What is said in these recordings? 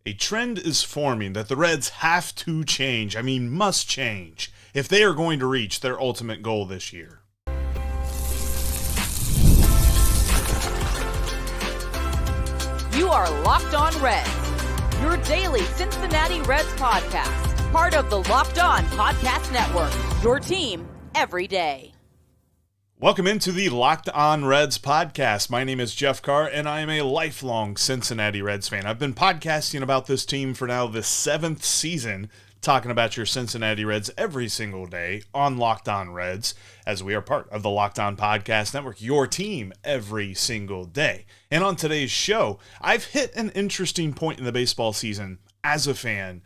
A trend is forming that the Reds have to change, must change, if they are going to reach their ultimate goal this year. You are Locked On Reds, your daily Cincinnati Reds podcast, part of the Locked On Podcast Network, your team every day. Welcome into the Locked On Reds podcast. My name is Jeff Carr, and I am a lifelong Cincinnati Reds fan. I've been podcasting about this team for now the 7th season, talking about your Cincinnati Reds every single day on Locked On Reds, as we are part of the Locked On Podcast Network, your team every single day. And on today's show, I've hit an interesting point in the baseball season as a fan,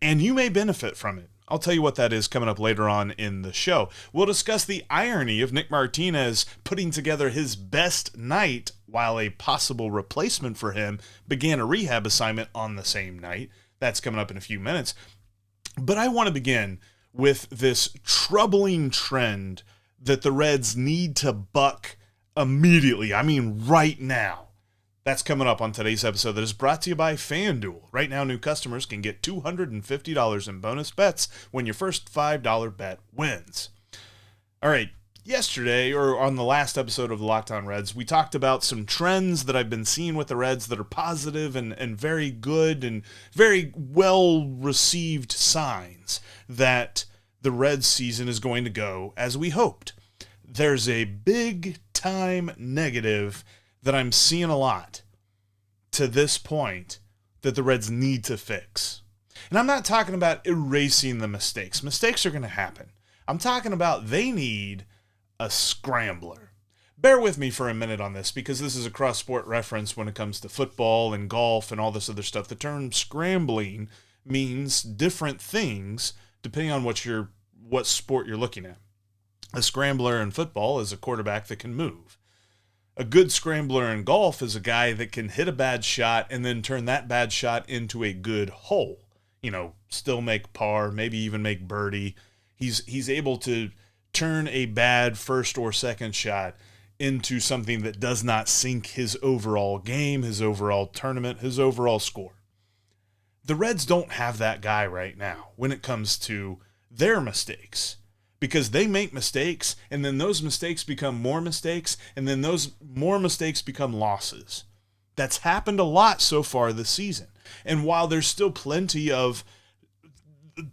and you may benefit from it. I'll tell you what that is coming up later on in the show. We'll discuss the irony of Nick Martinez putting together his best night while a possible replacement for him began a rehab assignment on the same night. That's coming up in a few minutes. But I want to begin with this troubling trend that the Reds need to buck immediately. Right now. That's coming up on today's episode that is brought to you by FanDuel. Right now, new customers can get $250 in bonus bets when your first $5 bet wins. All right, yesterday, or on the last episode of the Locked On Reds, we talked about some trends that I've been seeing with the Reds that are positive and very good and very well-received signs that the Reds season is going to go as we hoped. There's a big-time negative that I'm seeing a lot to this point that the Reds need to fix. And I'm not talking about erasing the mistakes. Mistakes are going to happen. I'm talking about they need a scrambler. Bear with me for a minute on this because this is a cross-sport reference when it comes to football and golf and all this other stuff. The term scrambling means different things depending on what sport you're looking at. A scrambler in football is a quarterback that can move. A good scrambler in golf is a guy that can hit a bad shot and then turn that bad shot into a good hole. Still make par, maybe even make birdie. He's able to turn a bad first or second shot into something that does not sink his overall game, his overall tournament, his overall score. The Reds don't have that guy right now when it comes to their mistakes. Because they make mistakes, and then those mistakes become more mistakes, and then those more mistakes become losses. That's happened a lot so far this season. And while there's still plenty of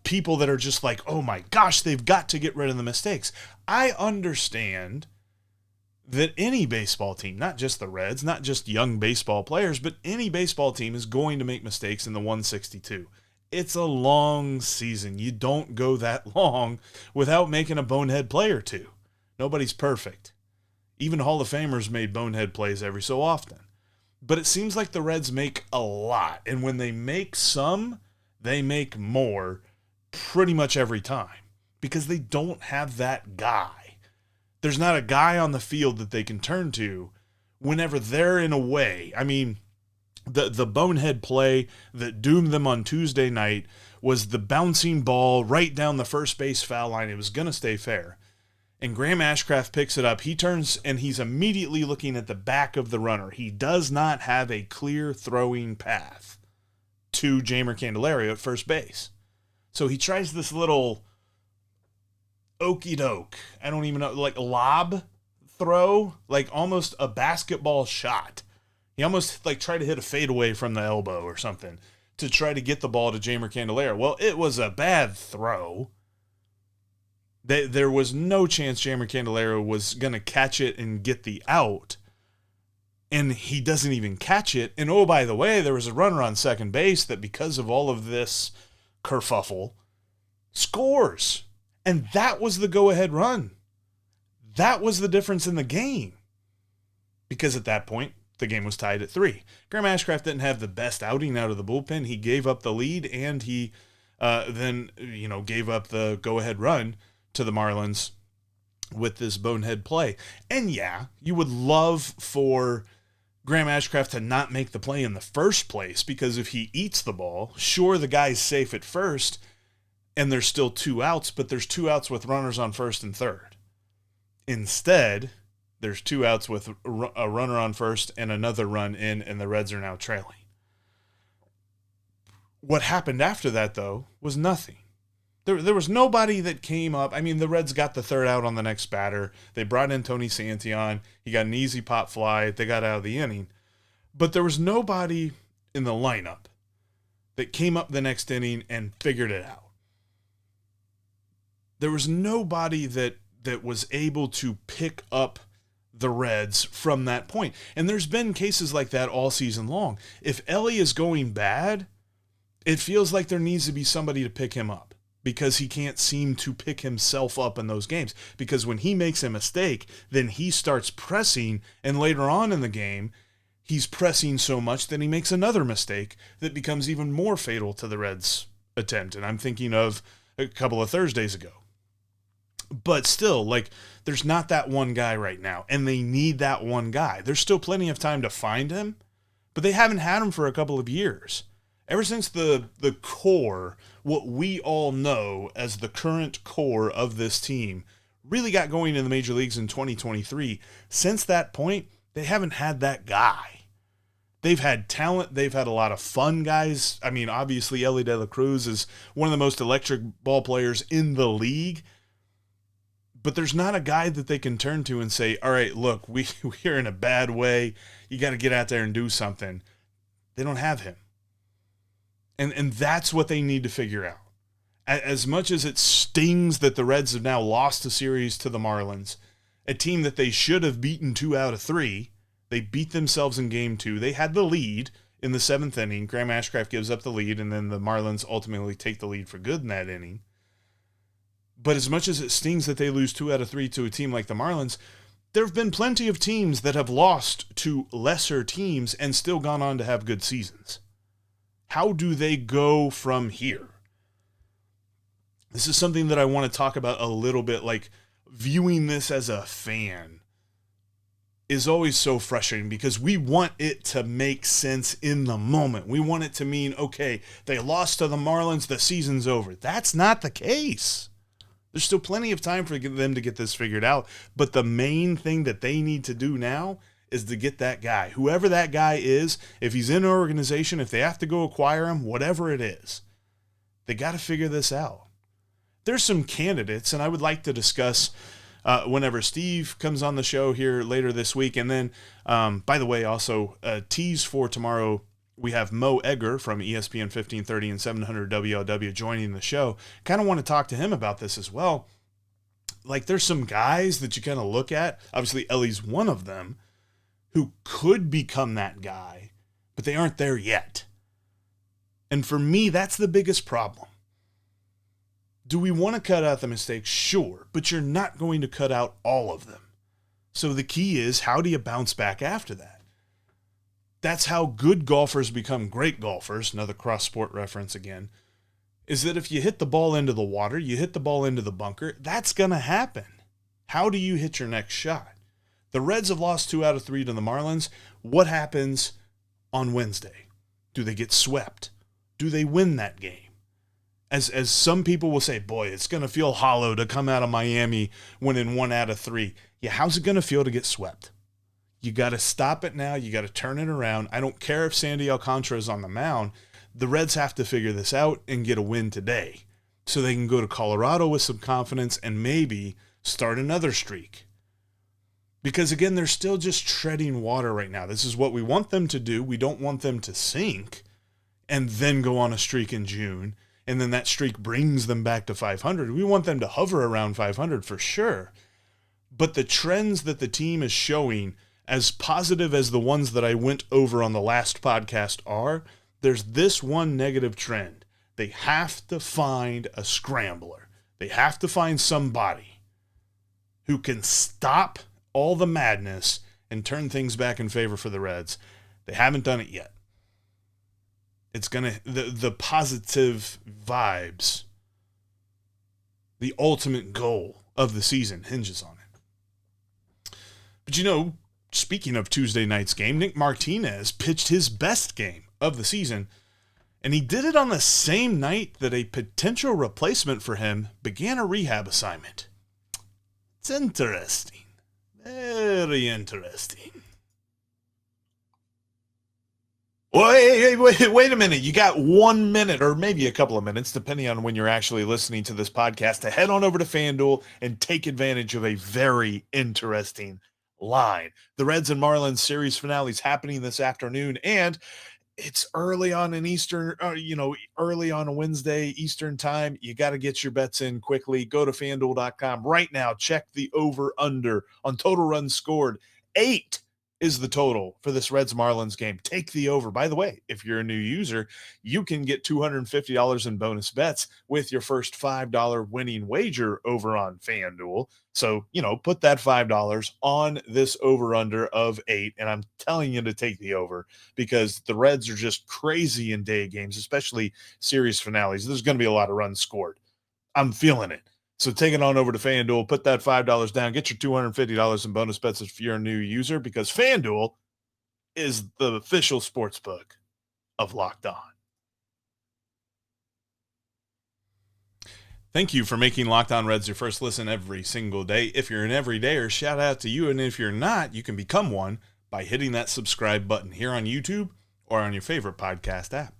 people that are just like, oh my gosh, they've got to get rid of the mistakes, I understand that any baseball team, not just the Reds, not just young baseball players, but any baseball team is going to make mistakes in the 162. It's a long season. You don't go that long without making a bonehead play or two. Nobody's perfect. Even Hall of Famers made bonehead plays every so often. But it seems like the Reds make a lot. And when they make some, they make more pretty much every time. Because they don't have that guy. There's not a guy on the field that they can turn to whenever they're in a way. The bonehead play that doomed them on Tuesday night was the bouncing ball right down the first base foul line. It was going to stay fair. And Graham Ashcraft picks it up. He turns, and he's immediately looking at the back of the runner. He does not have a clear throwing path to Jeimer Candelario at first base. So he tries this little okey-doke, I don't even know, like lob throw, like almost a basketball shot. He almost tried to hit a fadeaway from the elbow or something to try to get the ball to Jeimer Candelario. Well, it was a bad throw. There was no chance Jeimer Candelario was going to catch it and get the out. And he doesn't even catch it. And oh, by the way, there was a runner on second base that because of all of this kerfuffle scores. And that was the go-ahead run. That was the difference in the game. Because at that point, the game was tied at 3. Graham Ashcraft didn't have the best outing out of the bullpen. He gave up the lead, and he then gave up the go-ahead run to the Marlins with this bonehead play. And yeah, you would love for Graham Ashcraft to not make the play in the first place, because if he eats the ball, sure, the guy's safe at first, and there's still 2 outs, but there's 2 outs with runners on first and third. Instead, there's 2 outs with a runner on first and another run in, and the Reds are now trailing. What happened after that, though, was nothing. There was nobody that came up. I mean, the Reds got the third out on the next batter. They brought in Tony Santillan. He got an easy pop fly. They got out of the inning. But there was nobody in the lineup that came up the next inning and figured it out. There was nobody that was able to pick up the Reds from that point. And there's been cases like that all season long. If Ellie is going bad, it feels like there needs to be somebody to pick him up, because he can't seem to pick himself up in those games. Because when he makes a mistake, then he starts pressing, and later on in the game, he's pressing so much that he makes another mistake that becomes even more fatal to the Reds' attempt. And I'm thinking of a couple of Thursdays ago. But still, like, there's not that one guy right now, and they need that one guy. There's still plenty of time to find him, but they haven't had him for a couple of years. Ever since the core, what we all know as the current core of this team, really got going in the major leagues in 2023, since that point, they haven't had that guy. They've had talent. They've had a lot of fun guys. I mean, obviously, Ellie De La Cruz is one of the most electric ball players in the league. But there's not a guy that they can turn to and say, all right, look, we're in a bad way. You got to get out there and do something. They don't have him. And that's what they need to figure out. As much as it stings that the Reds have now lost a series to the Marlins, a team that they should have beaten 2 out of 3, they beat themselves in game 2. They had the lead in the 7th inning. Graham Ashcraft gives up the lead, and then the Marlins ultimately take the lead for good in that inning. But as much as it stings that they lose 2 out of 3 to a team like the Marlins, there have been plenty of teams that have lost to lesser teams and still gone on to have good seasons. How do they go from here? This is something that I want to talk about a little bit. Like, viewing this as a fan is always so frustrating because we want it to make sense in the moment. We want it to mean, okay, they lost to the Marlins, the season's over. That's not the case. There's still plenty of time for them to get this figured out. But the main thing that they need to do now is to get that guy. Whoever that guy is, if he's in an organization, if they have to go acquire him, whatever it is, they got to figure this out. There's some candidates, and I would like to discuss whenever Steve comes on the show here later this week. And then, by the way, also tease for tomorrow, we have Mo Egger from ESPN 1530 and 700 WLW joining the show. Kind of want to talk to him about this as well. Like, there's some guys that you kind of look at. Obviously, Ellie's one of them, who could become that guy, but they aren't there yet. And for me, that's the biggest problem. Do we want to cut out the mistakes? Sure, but you're not going to cut out all of them. So the key is, how do you bounce back after that? That's how good golfers become great golfers, another cross-sport reference again, is that if you hit the ball into the water, you hit the ball into the bunker, that's going to happen. How do you hit your next shot? The Reds have lost 2 out of 3 to the Marlins. What happens on Wednesday? Do they get swept? Do they win that game? As some people will say, boy, it's going to feel hollow to come out of Miami winning 1 out of 3. Yeah, how's it going to feel to get swept? You got to stop it now. You got to turn it around. I don't care if Sandy Alcantara is on the mound. The Reds have to figure this out and get a win today so they can go to Colorado with some confidence and maybe start another streak. Because, again, they're still just treading water right now. This is what we want them to do. We don't want them to sink and then go on a streak in June, and then that streak brings them back to 500. We want them to hover around 500 for sure. But the trends that the team is showing, as positive as the ones that I went over on the last podcast are, there's this one negative trend. They have to find a scrambler. They have to find somebody who can stop all the madness and turn things back in favor for the Reds. They haven't done it yet. It's going to, the positive vibes, the ultimate goal of the season hinges on it. But you know, speaking of Tuesday night's game, Nick Martinez pitched his best game of the season, and he did it on the same night that a potential replacement for him began a rehab assignment. It's interesting. Very interesting. Wait a minute. You got 1 minute or maybe a couple of minutes, depending on when you're actually listening to this podcast, to head on over to FanDuel and take advantage of a very interesting line. The Reds and Marlins series finale is happening this afternoon, and it's early on in early on a Wednesday Eastern time. You got to get your bets in quickly. Go to FanDuel.com right now. Check the over-under on total runs scored. 8 is the total for this Reds-Marlins game. Take the over. By the way, if you're a new user, you can get $250 in bonus bets with your first $5 winning wager over on FanDuel. So, put that $5 on this over-under of 8, and I'm telling you to take the over because the Reds are just crazy in day games, especially series finales. There's going to be a lot of runs scored. I'm feeling it. So take it on over to FanDuel, put that $5 down, get your $250 in bonus bets if you're a new user, because FanDuel is the official sports book of Locked On. Thank you for making Locked On Reds your first listen every single day. If you're an everydayer, shout out to you. And if you're not, you can become one by hitting that subscribe button here on YouTube or on your favorite podcast app.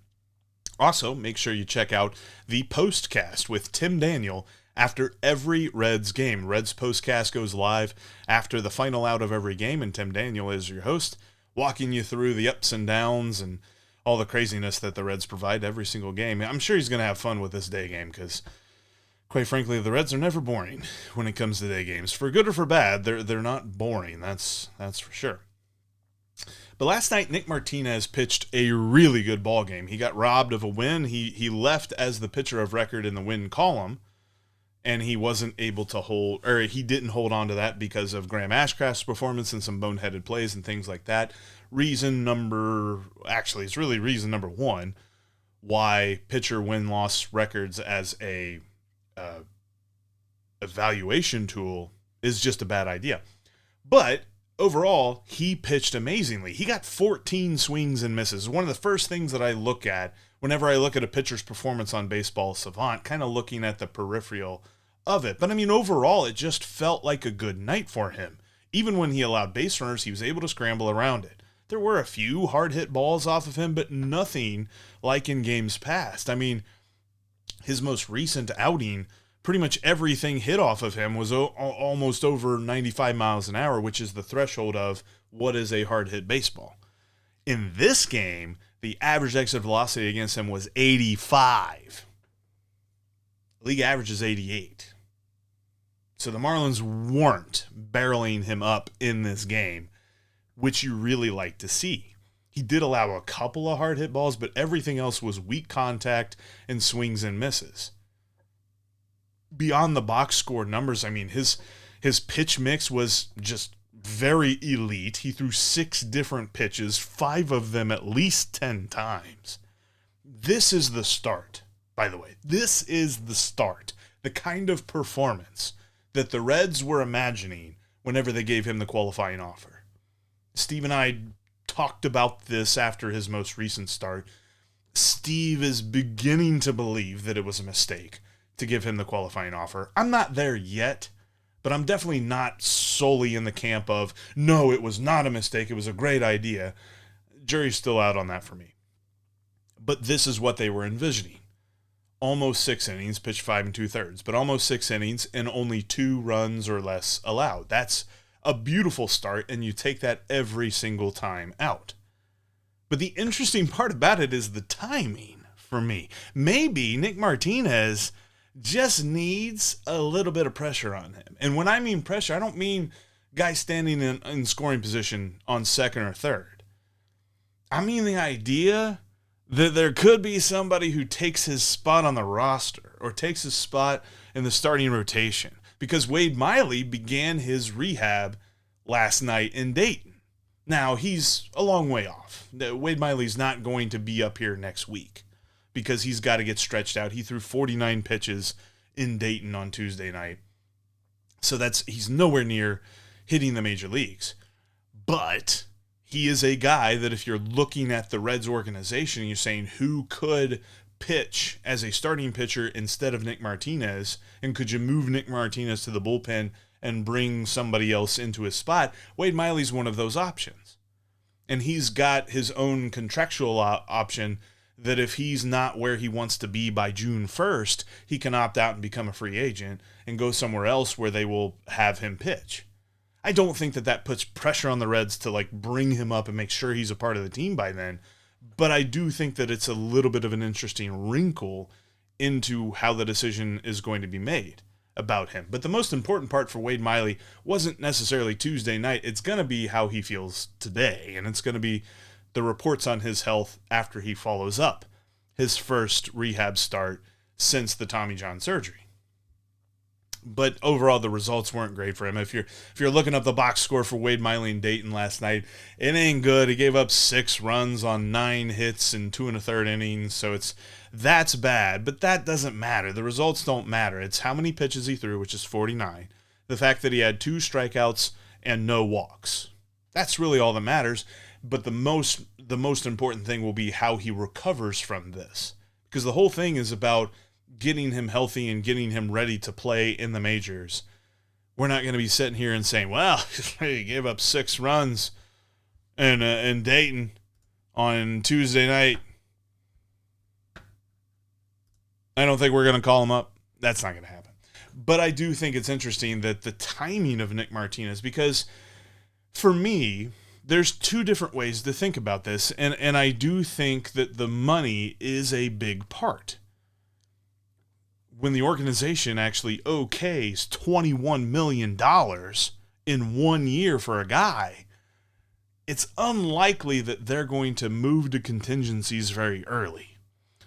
Also, make sure you check out the Postcast with Tim Daniel after every Reds game. Reds Postcast goes live after the final out of every game, and Tim Daniel is your host, walking you through the ups and downs and all the craziness that the Reds provide every single game. I'm sure he's going to have fun with this day game because, quite frankly, the Reds are never boring when it comes to day games. For good or for bad, they're not boring. That's for sure. But last night, Nick Martinez pitched a really good ball game. He got robbed of a win. He left as the pitcher of record in the win column, and he wasn't able to he didn't hold on to that because of Graham Ashcraft's performance and some boneheaded plays and things like that. Reason number one why pitcher win-loss records as a evaluation tool is just a bad idea. But overall, he pitched amazingly. He got 14 swings and misses. One of the first things that I look at whenever I look at a pitcher's performance on Baseball Savant, kind of looking at the peripheral of it. But overall, it just felt like a good night for him. Even when he allowed base runners, he was able to scramble around it. There were a few hard hit balls off of him, but nothing like in games past. His most recent outing, pretty much everything hit off of him was almost over 95 miles an hour, which is the threshold of what is a hard hit baseball. In this game, the average exit velocity against him was 85. League average is 88. So the Marlins weren't barreling him up in this game, which you really like to see. He did allow a couple of hard hit balls, but everything else was weak contact and swings and misses. Beyond the box score numbers, his pitch mix was just very elite. He threw 6 different pitches, 5 of them at least 10 times. This is the start, by the way. This is the start. The kind of performance that the Reds were imagining whenever they gave him the qualifying offer. Steve and I talked about this after his most recent start. Steve is beginning to believe that it was a mistake to give him the qualifying offer. I'm not there yet, but I'm definitely not solely in the camp of, no, it was not a mistake, it was a great idea. Jury's still out on that for me. But this is what they were envisioning. Almost 6 innings, pitched 5 2/3, but almost 6 innings and only 2 runs or less allowed. That's a beautiful start, and you take that every single time out. But the interesting part about it is the timing for me. Maybe Nick Martinez just needs a little bit of pressure on him. And when I mean pressure, I don't mean guys standing in scoring position on second or third. I mean the idea that there could be somebody who takes his spot on the roster or takes his spot in the starting rotation, because Wade Miley began his rehab last night in Dayton. Now, he's a long way off. Wade Miley's not going to be up here next week because he's got to get stretched out. He threw 49 pitches in Dayton on Tuesday night. So he's nowhere near hitting the major leagues. But he is a guy that if you're looking at the Reds organization, you're saying who could pitch as a starting pitcher instead of Nick Martinez, and could you move Nick Martinez to the bullpen and bring somebody else into his spot? Wade Miley's one of those options. And he's got his own contractual option that if he's not where he wants to be by June 1st, he can opt out and become a free agent and go somewhere else where they will have him pitch. I don't think that puts pressure on the Reds to like bring him up and make sure he's a part of the team by then. But I do think that it's a little bit of an interesting wrinkle into how the decision is going to be made about him. But the most important part for Wade Miley wasn't necessarily Tuesday night. It's going to be how he feels today. And it's going to be the reports on his health after he follows up his first rehab start since the Tommy John surgery. But overall, the results weren't great for him. If you're looking up the box score for Wade Miley in Dayton last night, it ain't good. He gave up 6 runs on 9 hits in 2 1/3 innings, so that's bad. But that doesn't matter. The results don't matter. It's how many pitches he threw, which is 49. The fact that he had 2 strikeouts and no walks. That's really all that matters. But the most important thing will be how he recovers from this, because the whole thing is about getting him healthy and getting him ready to play in the majors. We're not going to be sitting here and saying, well, he gave up 6 runs in Dayton on Tuesday night. I don't think we're going to call him up. That's not going to happen. But I do think it's interesting that the timing of Nick Martinez, because for me, there's 2 different ways to think about this, and I do think that the money is a big part. When the organization actually okays $21 million in 1 year for a guy, it's unlikely that they're going to move to contingencies very early.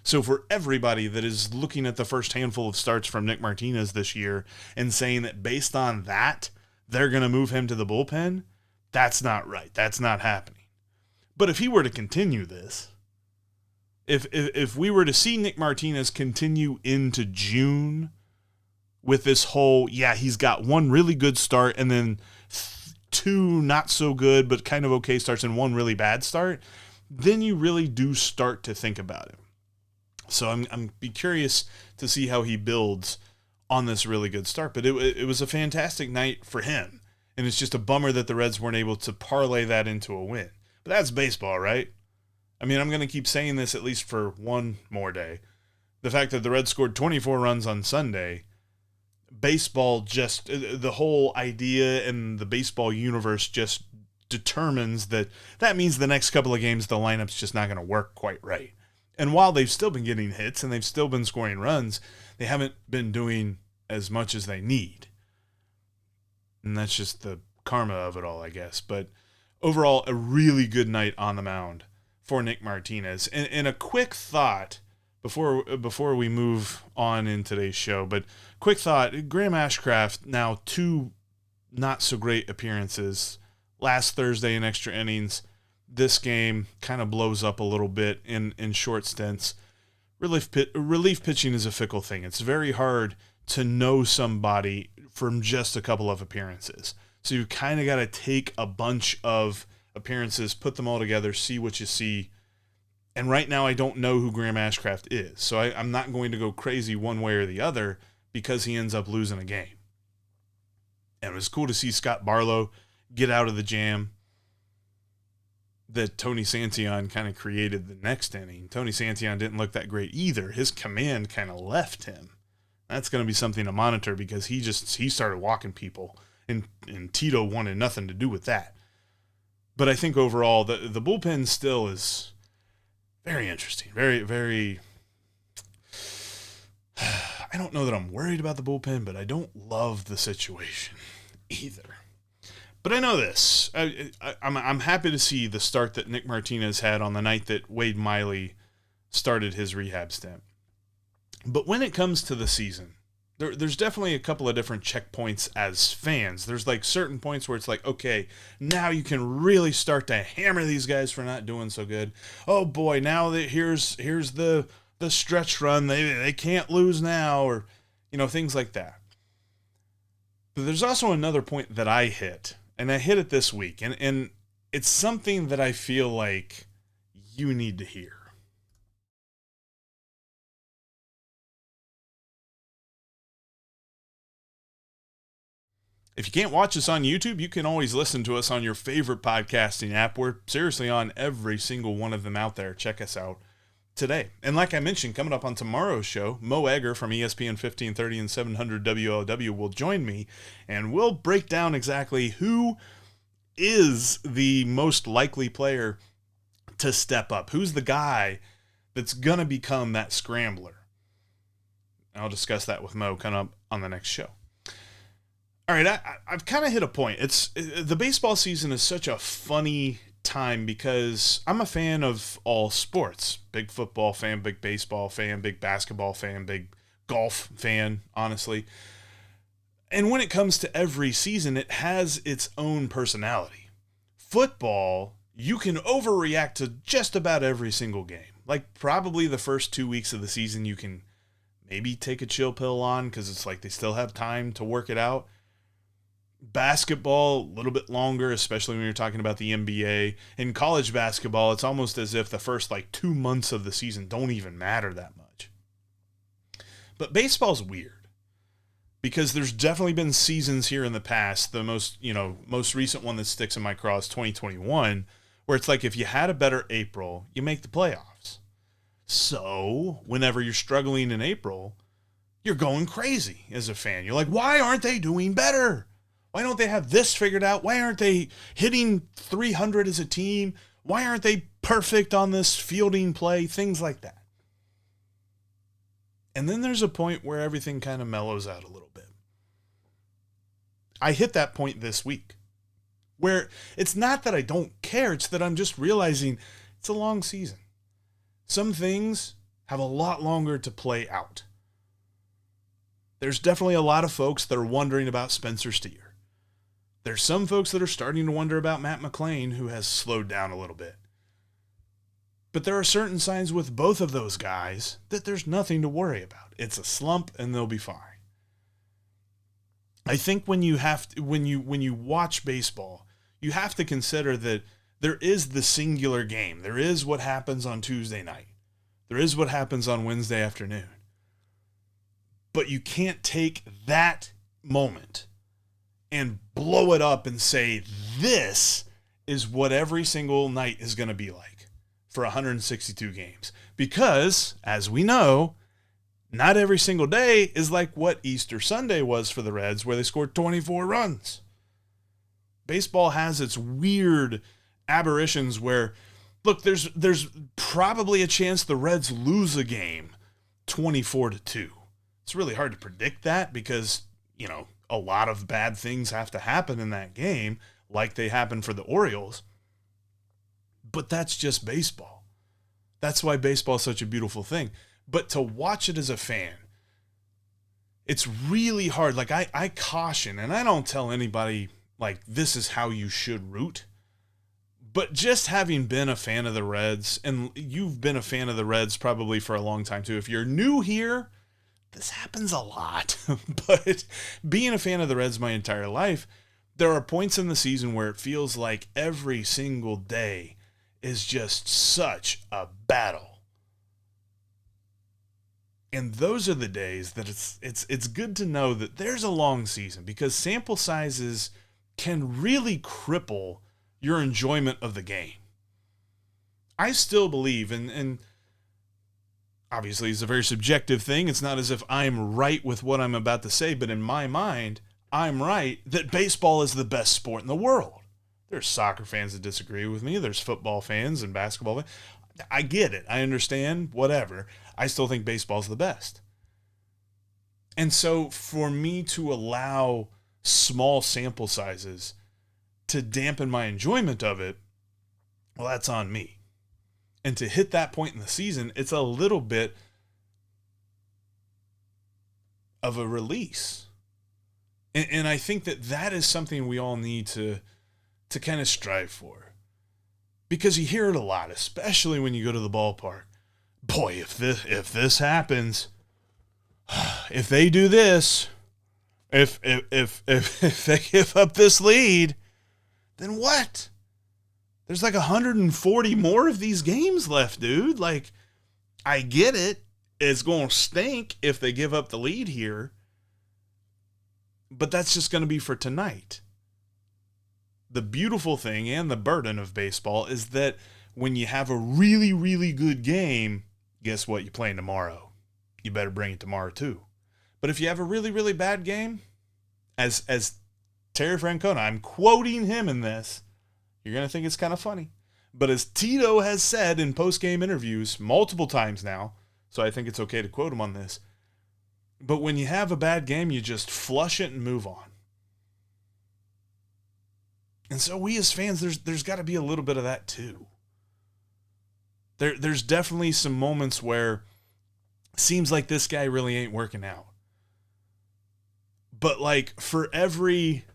So for everybody that is looking at the first handful of starts from Nick Martinez this year and saying that based on that, they're going to move him to the bullpen, that's not right. That's not happening. But if he were to continue this, if we were to see Nick Martinez continue into June with this whole, he's got 1 really good start and then 2 not so good but kind of okay starts and 1 really bad start, then you really do start to think about it. So I'm be curious to see how he builds on this really good start. But it was a fantastic night for him. And it's just a bummer that the Reds weren't able to parlay that into a win. But that's baseball, right? I mean, I'm going to keep saying this at least for 1 more day. The fact that the Reds scored 24 runs on Sunday, baseball just, the whole idea and the baseball universe just determines that means the next couple of games the lineup's just not going to work quite right. And while they've still been getting hits and they've still been scoring runs, they haven't been doing as much as they need. And that's just the karma of it all, I guess. But overall, a really good night on the mound for Nick Martinez. And a quick thought before we move on in today's show, but quick thought, Graham Ashcraft, now 2 not so great appearances. Last Thursday in extra innings, this game kind of blows up a little bit in short stints. Relief pitching is a fickle thing. It's very hard to know somebody from just a couple of appearances. So you kind of got to take a bunch of appearances, put them all together, see what you see. And right now I don't know who Graham Ashcraft is. So I'm not going to go crazy one way or the other because he ends up losing a game. And it was cool to see Scott Barlow get out of the jam that Tony Santillan kind of created the next inning. Tony Santillan didn't look that great either. His command kind of left him. That's going to be something to monitor because he started walking people, and Tito wanted nothing to do with that. But I think overall the bullpen still is very interesting. Very, very. I don't know that I'm worried about the bullpen, but I don't love the situation either. But I know this. I'm happy to see the start that Nick Martinez had on the night that Wade Miley started his rehab stint. But when it comes to the season, there's definitely a couple of different checkpoints as fans. There's like certain points where it's like, okay, now you can really start to hammer these guys for not doing so good. Oh boy, now here's the stretch run. They can't lose now, or things like that. But there's also another point that I hit. And I hit it this week, and it's something that I feel like you need to hear. If you can't watch us on YouTube, you can always listen to us on your favorite podcasting app. We're seriously on every single one of them out there. Check us out today. And like I mentioned, coming up on tomorrow's show, Mo Egger from ESPN 1530 and 700 WLW will join me, and we'll break down exactly who is the most likely player to step up. Who's the guy that's going to become that scrambler? I'll discuss that with Mo coming up on the next show. All right, I've kind of hit a point. The baseball season is such a funny time because I'm a fan of all sports. Big football fan, big baseball fan, big basketball fan, big golf fan, honestly. And when it comes to every season, it has its own personality. Football, you can overreact to just about every single game. Like probably the first 2 weeks of the season, you can maybe take a chill pill on because it's like they still have time to work it out. Basketball, a little bit longer, especially when you're talking about the NBA. In college basketball, it's almost as if the first 2 months of the season don't even matter that much. But baseball's weird because there's definitely been seasons here in the past. The most recent one that sticks in my craw is 2021, where it's like if you had a better April, you make the playoffs. So whenever you're struggling in April, you're going crazy as a fan. You're like, why aren't they doing better? Why don't they have this figured out? Why aren't they hitting 300 as a team? Why aren't they perfect on this fielding play? Things like that. And then there's a point where everything kind of mellows out a little bit. I hit that point this week where it's not that I don't care. It's that I'm just realizing it's a long season. Some things have a lot longer to play out. There's definitely a lot of folks that are wondering about Spencer Steer. There's some folks that are starting to wonder about Matt McClain, who has slowed down a little bit. But there are certain signs with both of those guys that there's nothing to worry about. It's a slump and they'll be fine. I think when you watch baseball, you have to consider that there is the singular game. There is what happens on Tuesday night. There is what happens on Wednesday afternoon. But you can't take that moment and blow it up and say, this is what every single night is going to be like for 162 games. Because, as we know, not every single day is like what Easter Sunday was for the Reds, where they scored 24 runs. Baseball has its weird aberrations where, look, there's probably a chance the Reds lose a game 24-2. It's really hard to predict that because, a lot of bad things have to happen in that game, like they happened for the Orioles. But that's just baseball. That's why baseball is such a beautiful thing. But to watch it as a fan, it's really hard. Like I caution, and I don't tell anybody this is how you should root. But just having been a fan of the Reds, and you've been a fan of the Reds probably for a long time too. If you're new here, this happens a lot, but being a fan of the Reds my entire life, there are points in the season where it feels like every single day is just such a battle. And those are the days that it's good to know that there's a long season, because sample sizes can really cripple your enjoyment of the game. I still believe, and obviously, it's a very subjective thing. It's not as if I'm right with what I'm about to say, but in my mind, I'm right that baseball is the best sport in the world. There's soccer fans that disagree with me. There's football fans and basketball fans. I get it. I understand. Whatever. I still think baseball's the best. And so for me to allow small sample sizes to dampen my enjoyment of it, well, that's on me. And to hit that point in the season, it's a little bit of a release. And I think that is something we all need to kind of strive for. Because you hear it a lot, especially when you go to the ballpark. Boy, if this happens, if they do this, if they give up this lead, then what? There's 140 more of these games left, dude. I get it. It's going to stink if they give up the lead here. But that's just going to be for tonight. The beautiful thing and the burden of baseball is that when you have a really, really good game, guess what? You're playing tomorrow. You better bring it tomorrow too. But if you have a really, really bad game, as Terry Francona, I'm quoting him in this, you're going to think it's kind of funny. But as Tito has said in post-game interviews multiple times now, so I think it's okay to quote him on this, but when you have a bad game, you just flush it and move on. And so we as fans, there's got to be a little bit of that too. There's definitely some moments where it seems like this guy really ain't working out. But like for every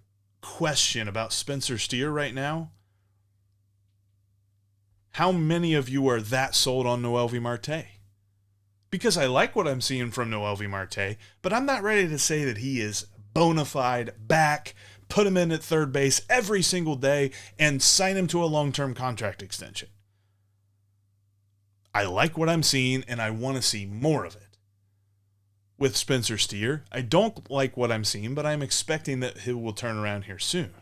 question about Spencer Steer right now, how many of you are that sold on Noelvi Marte? Because I like what I'm seeing from Noelvi Marte, but I'm not ready to say that he is bona fide back, put him in at third base every single day, and sign him to a long-term contract extension. I like what I'm seeing, and I want to see more of it. With Spencer Steer, I don't like what I'm seeing, but I'm expecting that he will turn around here soon.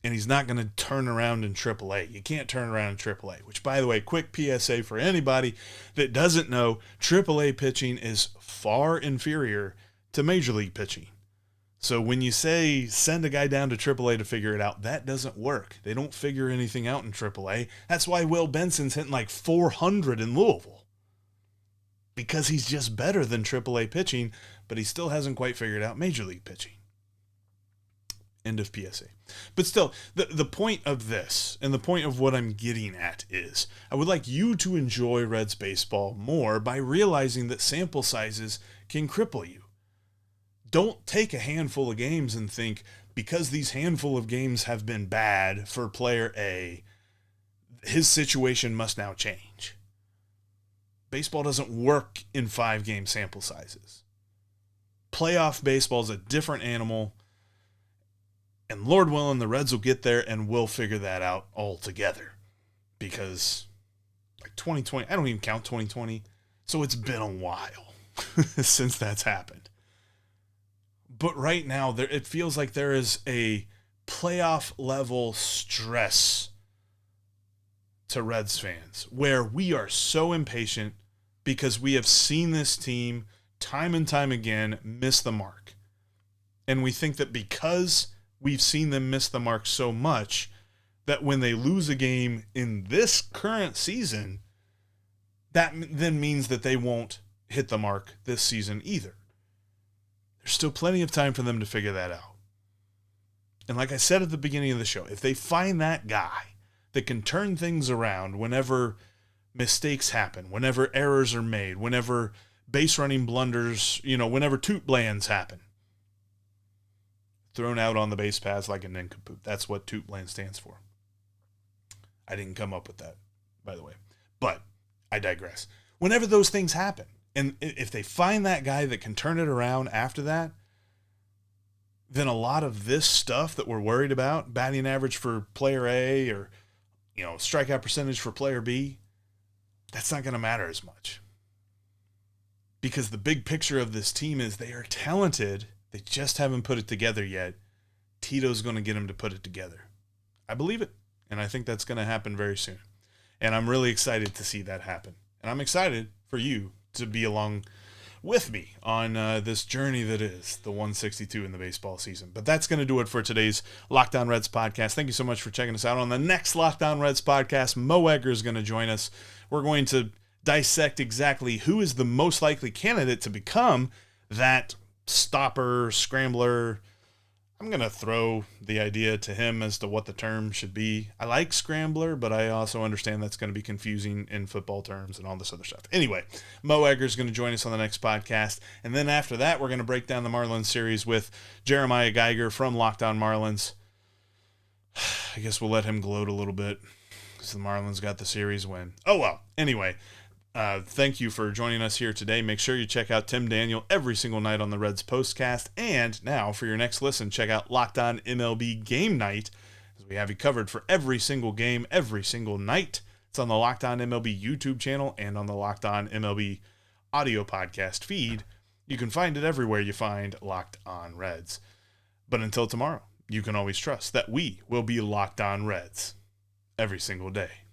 And he's not going to turn around in AAA. You can't turn around in AAA, which, by the way, quick PSA for anybody that doesn't know, AAA pitching is far inferior to Major League pitching. So when you say send a guy down to AAA to figure it out, that doesn't work. They don't figure anything out in AAA. That's why Will Benson's hitting like 400 in Louisville. Because he's just better than AAA pitching, but he still hasn't quite figured out Major League pitching. End of PSA. But still, the point of this, and the point of what I'm getting at is, I would like you to enjoy Reds baseball more by realizing that sample sizes can cripple you. Don't take a handful of games and think, because these handful of games have been bad for player A, his situation must now change. Baseball doesn't work in 5-game sample sizes. Playoff baseball is a different animal. And Lord willing, the Reds will get there and we'll figure that out altogether. Because like 2020, I don't even count 2020. So it's been a while since that's happened. But right now, it feels like there is a playoff level stress to Reds fans where we are so impatient because we have seen this team time and time again miss the mark. And we think that because we've seen them miss the mark so much that when they lose a game in this current season, that then means that they won't hit the mark this season either. There's still plenty of time for them to figure that out. And like I said at the beginning of the show, if they find that guy that can turn things around whenever mistakes happen, whenever errors are made, whenever base running blunders, whenever toot blands happen, thrown out on the base paths like a nincompoop. That's what toot bland stands for. I didn't come up with that, by the way. But I digress. Whenever those things happen, and if they find that guy that can turn it around after that, then a lot of this stuff that we're worried about, batting average for player A or, strikeout percentage for player B, that's not going to matter as much. Because the big picture of this team is they are talented. They just haven't put it together yet. Tito's going to get them to put it together. I believe it. And I think that's going to happen very soon. And I'm really excited to see that happen. And I'm excited for you to be along with me on this journey that is the 162 in the baseball season. But that's going to do it for today's Locked On Reds podcast. Thank you so much for checking us out. On the next Locked On Reds podcast, Mo Egger is going to join us. We're going to dissect exactly who is the most likely candidate to become that stopper, scrambler. I'm going to throw the idea to him as to what the term should be. I like scrambler, but I also understand that's going to be confusing in football terms and all this other stuff. Anyway, Mo Egger is going to join us on the next podcast. And then after that, we're going to break down the Marlins series with Jeremiah Geiger from Locked On Marlins. I guess we'll let him gloat a little bit because the Marlins got the series win. Oh, well. Anyway, thank you for joining us here today. Make sure you check out Tim Daniel every single night on the Reds Postcast. And now for your next listen, check out Locked On MLB Game Night, as we have you covered for every single game, every single night. It's on the Locked On MLB YouTube channel and on the Locked On MLB audio podcast feed. You can find it everywhere you find Locked On Reds. But until tomorrow, you can always trust that we will be Locked On Reds every single day.